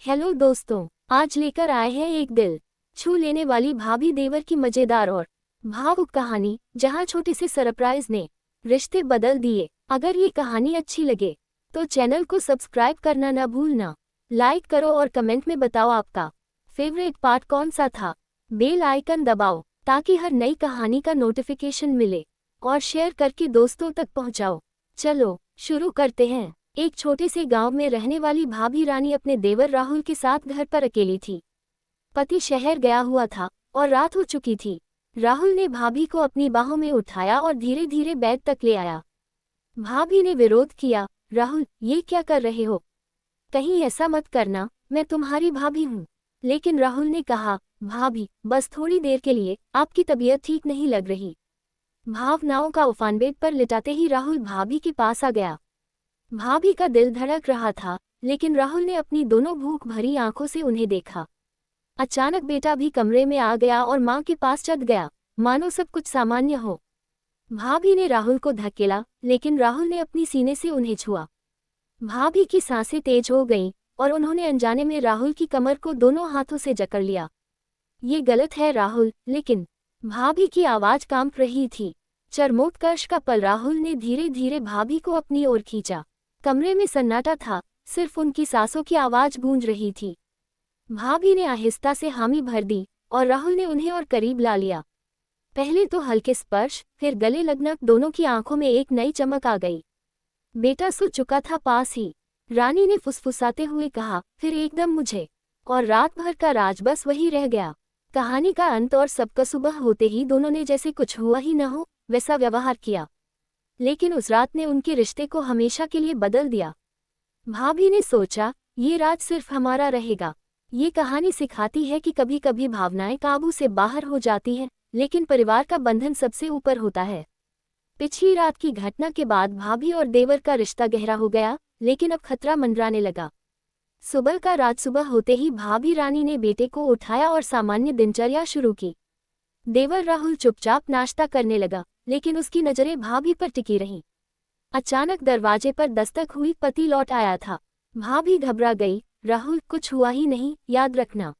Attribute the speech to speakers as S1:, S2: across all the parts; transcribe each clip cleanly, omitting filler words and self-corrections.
S1: Hello दोस्तों, आज लेकर आए हैं एक दिल छू लेने वाली भाभी देवर की मजेदार और भावुक कहानी, जहां छोटे से सरप्राइज ने रिश्ते बदल दिए। अगर ये कहानी अच्छी लगे तो चैनल को सब्सक्राइब करना ना भूलना। लाइक करो और कमेंट में बताओ आपका फेवरेट पार्ट कौन सा था। बेल आइकन दबाओ ताकि हर नई कहानी का नोटिफिकेशन मिले और शेयर करके दोस्तों तक पहुंचाओ। चलो शुरू करते हैं। एक छोटे से गांव में रहने वाली भाभी रानी अपने देवर राहुल के साथ घर पर अकेली थी। पति शहर गया हुआ था और रात हो चुकी थी। राहुल ने भाभी को अपनी बाहों में उठाया और धीरे धीरे बेड तक ले आया। भाभी ने विरोध किया, राहुल ये क्या कर रहे हो, कहीं ऐसा मत करना, मैं तुम्हारी भाभी हूँ। लेकिन राहुल ने कहा, भाभी बस थोड़ी देर के लिए, आपकी तबीयत ठीक नहीं लग रही। भावनाओं का उफान बेड पर लिटाते ही राहुल भाभी के पास आ गया। भाभी का दिल धड़क रहा था, लेकिन राहुल ने अपनी दोनों भूख भरी आंखों से उन्हें देखा। अचानक बेटा भी कमरे में आ गया और मां के पास चढ़ गया, मानो सब कुछ सामान्य हो। भाभी ने राहुल को धकेला, लेकिन राहुल ने अपनी सीने से उन्हें छुआ। भाभी की सांसें तेज हो गईं और उन्होंने अनजाने में राहुल की कमर को दोनों हाथों से जकड़ लिया। ये गलत है राहुल, लेकिन भाभी की आवाज कांप रही थी। चरमोत्कर्ष का पल। राहुल ने धीरे धीरे भाभी को अपनी ओर खींचा। कमरे में सन्नाटा था, सिर्फ उनकी सांसों की आवाज गूंज रही थी। भाभी ने आहिस्ता से हामी भर दी और राहुल ने उन्हें और करीब ला लिया। पहले तो हल्के स्पर्श, फिर गले लगना, दोनों की आंखों में एक नई चमक आ गई। बेटा सो चुका था पास ही, रानी ने फुसफुसाते हुए कहा, फिर एकदम मुझे, और रात भर का राज बस वही रह गया। कहानी का अंत और सबका सुबह होते ही दोनों ने जैसे कुछ हुआ ही न हो वैसा व्यवहार किया। लेकिन उस रात ने उनके रिश्ते को हमेशा के लिए बदल दिया। भाभी ने सोचा, ये राज सिर्फ हमारा रहेगा। ये कहानी सिखाती है कि कभी कभी भावनाएं काबू से बाहर हो जाती हैं, लेकिन परिवार का बंधन सबसे ऊपर होता है। पिछली रात की घटना के बाद भाभी और देवर का रिश्ता गहरा हो गया, लेकिन अब खतरा मंडराने लगा। सुबह का रात सुबह होते ही भाभी रानी ने बेटे को उठाया और सामान्य दिनचर्या शुरू की। देवर राहुल चुपचाप नाश्ता करने लगा, लेकिन उसकी नजरें भाभी पर टिकी रहीं। अचानक दरवाजे पर दस्तक हुई, पति लौट आया था। भाभी घबरा गई, राहुल कुछ हुआ ही नहीं, याद रखना।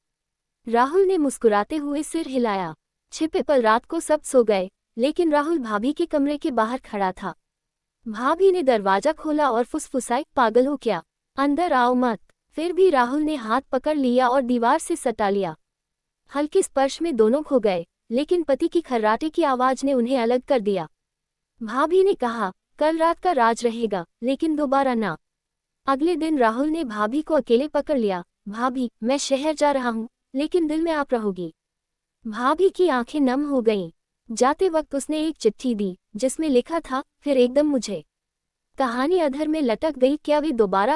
S1: राहुल ने मुस्कुराते हुए सिर हिलाया। छिपे पल रात को सब सो गए, लेकिन राहुल भाभी के कमरे के बाहर खड़ा था। भाभी ने दरवाजा खोला और फुसफुसाई, पागल हो क्या, अंदर आओ मत। फिर भी राहुल ने हाथ पकड़ लिया और दीवार से सटा लिया। हल्के स्पर्श में दोनों खो गए, लेकिन पति की खर्राटे की आवाज ने उन्हें अलग कर दिया। भाभी ने कहा, कल रात का राज रहेगा, लेकिन दोबारा ना। अगले दिन राहुल ने भाभी को अकेले पकड़ लिया। भाभी मैं शहर जा रहा हूँ, लेकिन दिल में आप रहोगी। भाभी की आंखें नम हो गईं। जाते वक्त उसने एक चिट्ठी दी, जिसमें लिखा था, फिर एकदम मुझे। कहानी अधर में लटक गई। क्या वे दोबारा